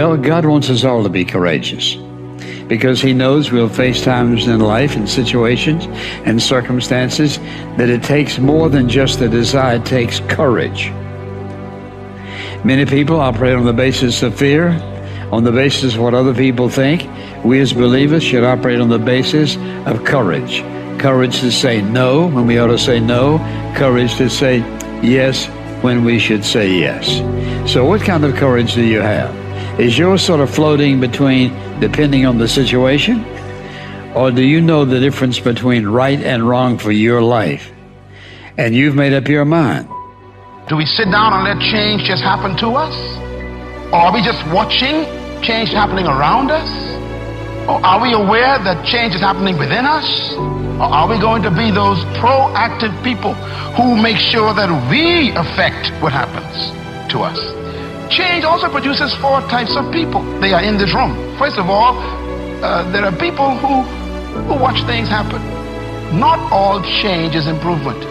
Well, God wants us all to be courageous because He knows we'll face times in life and situations and circumstances that it takes more than just a desire. It takes courage. Many people operate on the basis of fear, on the basis of what other people think. We as believers should operate on the basis of courage. Courage to say no when we ought to say no. Courage to say yes when we should say yes. So what kind of courage do you have? Is yours sort of floating between depending on the situation? Or do you know the difference between right and wrong for your life? And you've made up your mind. Do we sit down and let change just happen to us? Or are we just watching change happening around us? Or are we aware that change is happening within us? Or are we going to be those proactive people who make sure that we affect what happens to us? Change also produces 4 types of people. They are in this room. First of all, there are people who watch things happen. Not all change is improvement.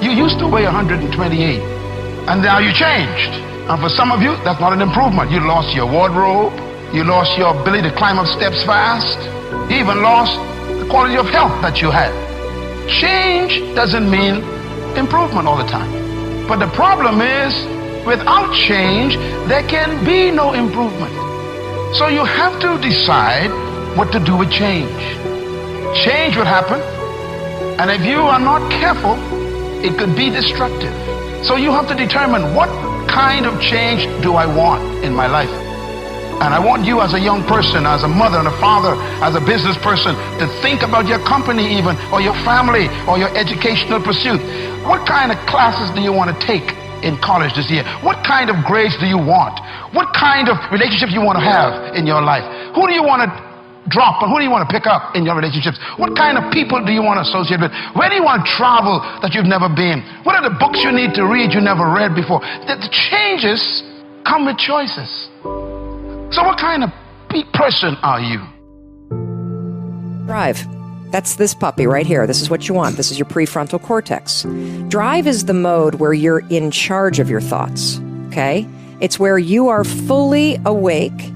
You used to weigh 128, and now you changed. And for some of you, that's not an improvement. You lost your wardrobe. You lost your ability to climb up steps fast. You even lost the quality of health that you had. Change doesn't mean improvement all the time. But the problem is, without change, there can be no improvement. So you have to decide what to do with change. Change will happen, and if you are not careful, it could be destructive. So you have to determine, what kind of change do I want in my life? And I want you as a young person, as a mother and a father, as a business person, to think about your company even, or your family, or your educational pursuit. What kind of classes do you want to take in college this year? What kind of grades do you want? What kind of relationships you want to have in your life? Who do you want to drop and who do you want to pick up in your relationships? What kind of people do you want to associate with? Where do you want to travel that you've never been? What are the books you need to read you never read before? The changes come with choices. So what kind of person are you? Drive. That's this puppy right here. This is what you want. This is your prefrontal cortex. Drive is the mode where you're in charge of your thoughts, okay? It's where you are fully awake,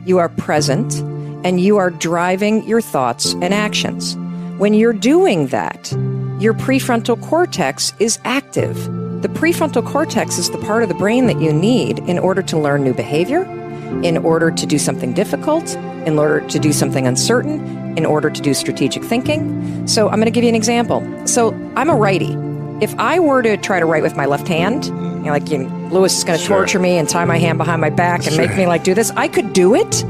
you are present, and you are driving your thoughts and actions. When you're doing that, your prefrontal cortex is active. The prefrontal cortex is the part of the brain that you need in order to learn new behavior, in order to do something difficult, in order to do something uncertain, in order to do strategic thinking. So I'm going to give you an example. So I'm a righty. If I were to try to write with my left hand, Lewis is going to torture me and tie my hand behind my back and make me do this, I could do it.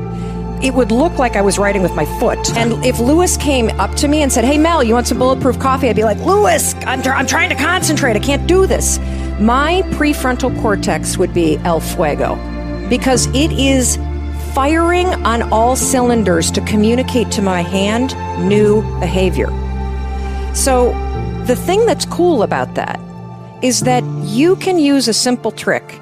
It would look like I was writing with my foot. And if Lewis came up to me and said, "Hey Mel, you want some bulletproof coffee?" I'd be like, "Lewis, I'm trying to concentrate. I can't do this." My prefrontal cortex would be el fuego, because it is firing on all cylinders to communicate to my hand new behavior. So the thing that's cool about that is that you can use a simple trick.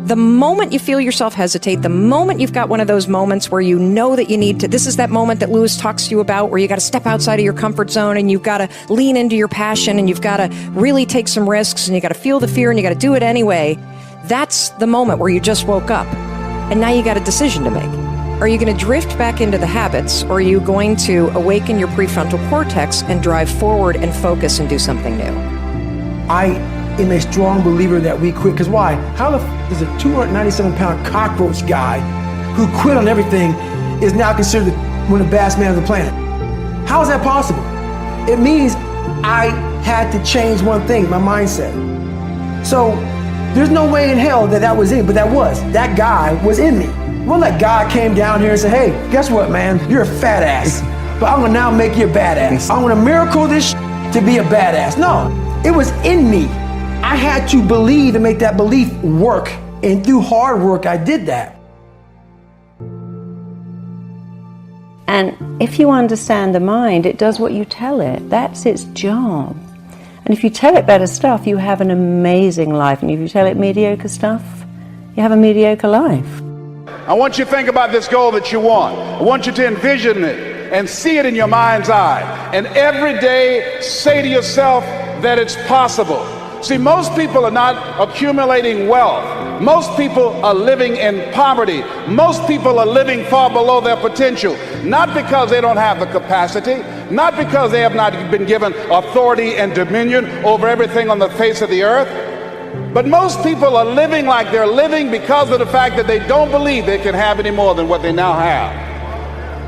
The moment you feel yourself hesitate, the moment you've got one of those moments where you know that you need to, this is that moment that Lewis talks to you about where you got to step outside of your comfort zone and you've got to lean into your passion and you've got to really take some risks and you got to feel the fear and you got to do it anyway. That's the moment where you just woke up and now you got a decision to make. Are you going to drift back into the habits, or are you going to awaken your prefrontal cortex and drive forward and focus and do something new? I am a strong believer that we quit. Because why? How the f is a 297-pound cockroach guy who quit on everything is now considered one of the baddest men on the planet? How is that possible? It means I had to change one thing, my mindset. So there's no way in hell that was in, but that guy was in me. It wasn't like God came down here and said, "Hey, guess what, man? You're a fat ass, but I'm gonna now make you a badass. I'm gonna miracle this to be a badass." No, it was in me. I had to believe and make that belief work. And through hard work, I did that. And if you understand the mind, it does what you tell it. That's its job. And if you tell it better stuff, you have an amazing life. And if you tell it mediocre stuff, you have a mediocre life. I want you to think about this goal that you want. I want you to envision it and see it in your mind's eye. And every day say to yourself that it's possible. See, most people are not accumulating wealth. Most people are living in poverty. Most people are living far below their potential, not because they don't have the capacity, not because they have not been given authority and dominion over everything on the face of the earth, but most people are living like they're living because of the fact that they don't believe they can have any more than what they now have.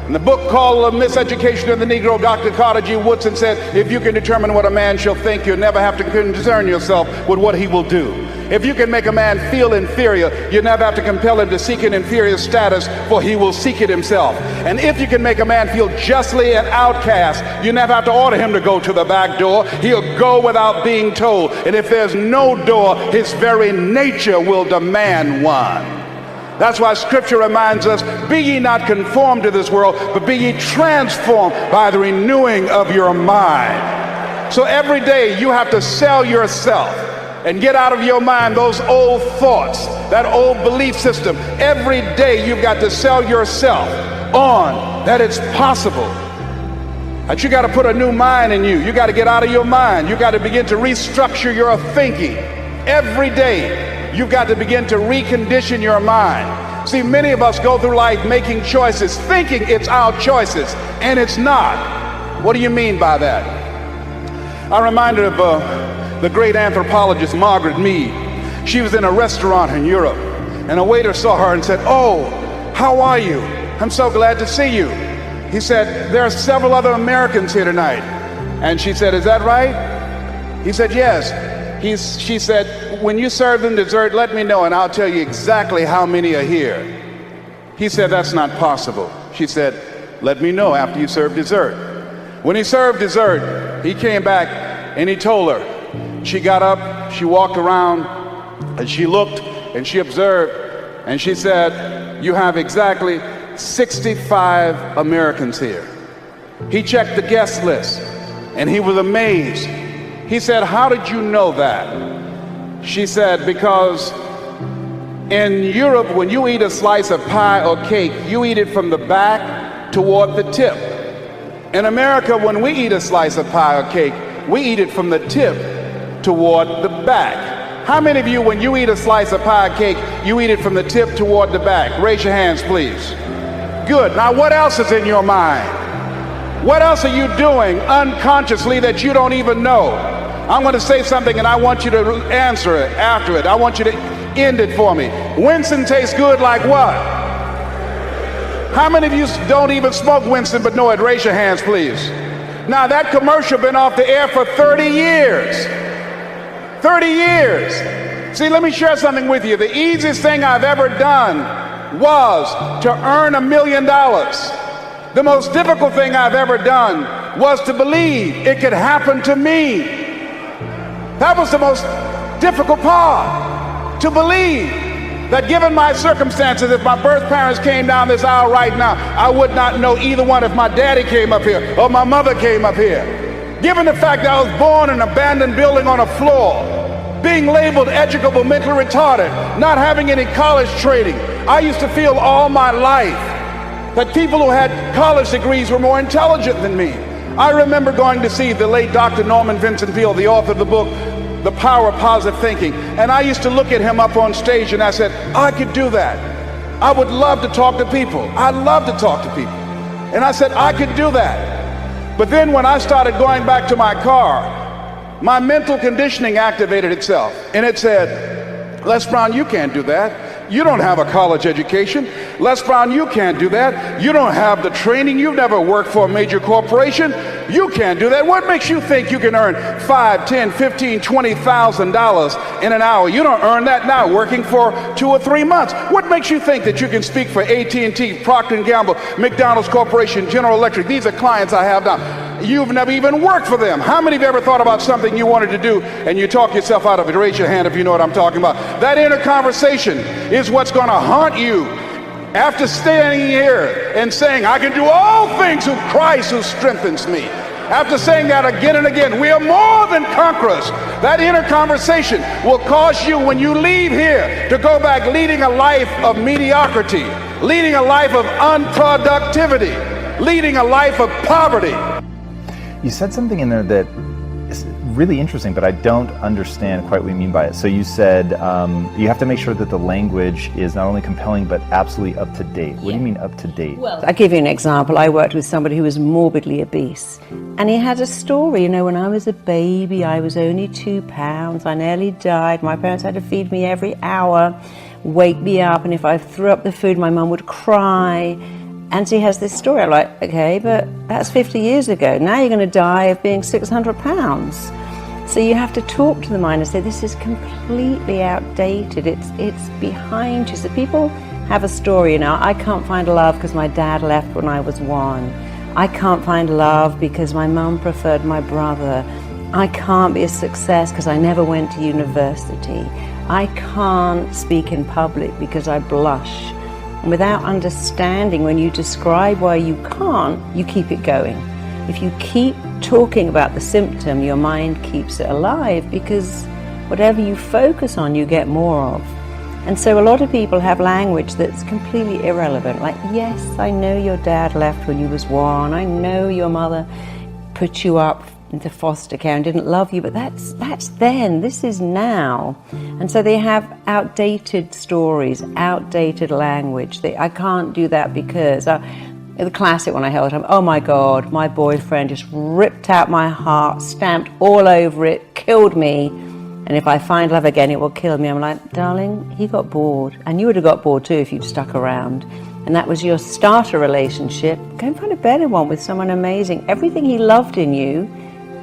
In the book called Miseducation of the Negro, Dr. Carter G. Woodson said, if you can determine what a man shall think, you'll never have to concern yourself with what he will do. If you can make a man feel inferior, you never have to compel him to seek an inferior status, for he will seek it himself. And if you can make a man feel justly an outcast, you never have to order him to go to the back door. He'll go without being told. And if there's no door, his very nature will demand one. That's why Scripture reminds us, be ye not conformed to this world, but be ye transformed by the renewing of your mind. So every day you have to sell yourself and get out of your mind those old thoughts, that old belief system. Every day you've got to sell yourself on that it's possible. That you got to put a new mind in you. You got to get out of your mind. You got to begin to restructure your thinking. Every day you've got to begin to recondition your mind. See, many of us go through life making choices, thinking it's our choices, and it's not. What do you mean by that? I'm reminded of the great anthropologist Margaret Mead. She was in a restaurant in Europe, and a waiter saw her and said, "Oh, how are you? I'm so glad to see you." He said, "There are several other Americans here tonight." And she said, "Is that right?" He said, "Yes." She said, "When you serve them dessert, let me know and I'll tell you exactly how many are here." He said, "That's not possible." She said, "Let me know after you serve dessert." When he served dessert, he came back and he told her. She got up, she walked around, and she looked and she observed, and she said, "You have exactly 65 Americans here." He checked the guest list and he was amazed. He said, "How did you know that?" She said, "Because in Europe, when you eat a slice of pie or cake, you eat it from the back toward the tip. In America, when we eat a slice of pie or cake, we eat it from the tip toward the back." How many of you, when you eat a slice of pie or cake, you eat it from the tip toward the back? Raise your hands, please. Good. Now, what else is in your mind? What else are you doing unconsciously that you don't even know? I'm going to say something and I want you to answer it after it. I want you to end it for me. Winston tastes good like what? How many of you don't even smoke Winston but know it? Raise your hands, please. Now that commercial been off the air for 30 years. 30 years. See, let me share something with you. The easiest thing I've ever done was to earn $1 million. The most difficult thing I've ever done was to believe it could happen to me. That was the most difficult part, to believe that given my circumstances, if my birth parents came down this aisle right now, I would not know either one if my daddy came up here or my mother came up here. Given the fact that I was born in an abandoned building on a floor, being labeled educable, mentally retarded, not having any college training, I used to feel all my life that people who had college degrees were more intelligent than me. I remember going to see the late Dr. Norman Vincent Peale, the author of the book, The Power of Positive Thinking. And I used to look at him up on stage and I said, I could do that. I would love to talk to people. I love to talk to people. And I said, I could do that. But then when I started going back to my car, my mental conditioning activated itself. And it said, Les Brown, you can't do that. You don't have a college education. Les Brown, you can't do that. You don't have the training. You've never worked for a major corporation. You can't do that. What makes you think you can earn $5, $10, $15, $20,000 in an hour? You don't earn that now working for 2 or 3 months. What makes you think that you can speak for AT&T, Procter & Gamble, McDonald's Corporation, General Electric? These are clients I have now. You've never even worked for them. How many of you ever thought about something you wanted to do and you talk yourself out of it? Raise your hand if you know what I'm talking about. That inner conversation is what's going to haunt you after standing here and saying, I can do all things through Christ who strengthens me. After saying that again and again, we are more than conquerors. That inner conversation will cause you, when you leave here, to go back leading a life of mediocrity, leading a life of unproductivity, leading a life of poverty. You said something in there that really interesting, but I don't understand quite what you mean by it. So you said you have to make sure that the language is not only compelling, but absolutely up to date. What do you mean up to date? Well, I'll give you an example. I worked with somebody who was morbidly obese, and he had a story. You know, when I was a baby, I was only 2 pounds. I nearly died. My parents had to feed me every hour, wake me up, and if I threw up the food, my mum would cry. And she has this story. I'm like, okay, but that's 50 years ago. Now you're going to die of being 600 pounds. So you have to talk to the mind and say, this is completely outdated. It's behind you. So people have a story, you know, I can't find love because my dad left when I was 1. I can't find love because my mum preferred my brother. I can't be a success because I never went to university. I can't speak in public because I blush. And without understanding, when you describe why you can't, you keep it going. If you keep talking about the symptom, your mind keeps it alive, because whatever you focus on, you get more of. And so a lot of people have language that's completely irrelevant. Like, yes, I know your dad left when you was 1. I know your mother put you up into foster care and didn't love you, but that's then. This is now. And so they have outdated stories, outdated language. I can't do that because the classic one I heard, oh my God, my boyfriend just ripped out my heart, stamped all over it, killed me, and if I find love again, it will kill me. I'm like, darling, he got bored, and you would have got bored too if you'd stuck around. And that was your starter relationship. Go and find a better one with someone amazing. Everything he loved in you,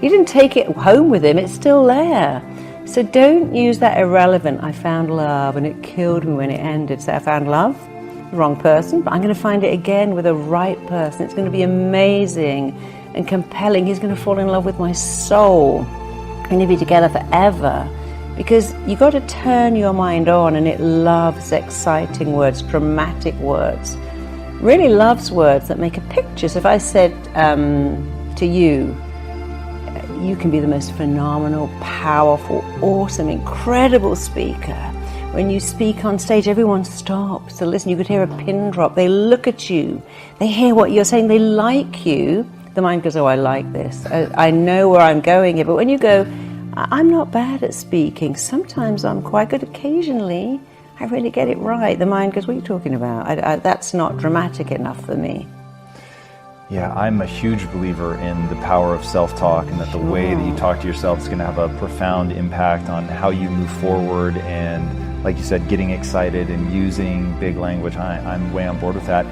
you didn't take it home with him, it's still there. So don't use that irrelevant, I found love and it killed me when it ended. So I found love, the wrong person, but I'm going to find it again with the right person. It's going to be amazing and compelling. He's going to fall in love with my soul. We're going to be together forever. Because you got to turn your mind on, and it loves exciting words, dramatic words. Really loves words that make a picture. So if I said to you, you can be the most phenomenal, powerful, awesome, incredible speaker. When you speak on stage, everyone stops to listen. You could hear a pin drop. They look at you. They hear what you're saying. They like you. The mind goes, oh, I like this. I know where I'm going here. But when you go, I'm not bad at speaking. Sometimes I'm quite good. Occasionally, I really get it right. The mind goes, what are you talking about? That's not dramatic enough for me. Yeah, I'm a huge believer in the power of self-talk, and that the way that you talk to yourself is going to have a profound impact on how you move forward, and like you said, getting excited and using big language. I'm way on board with that.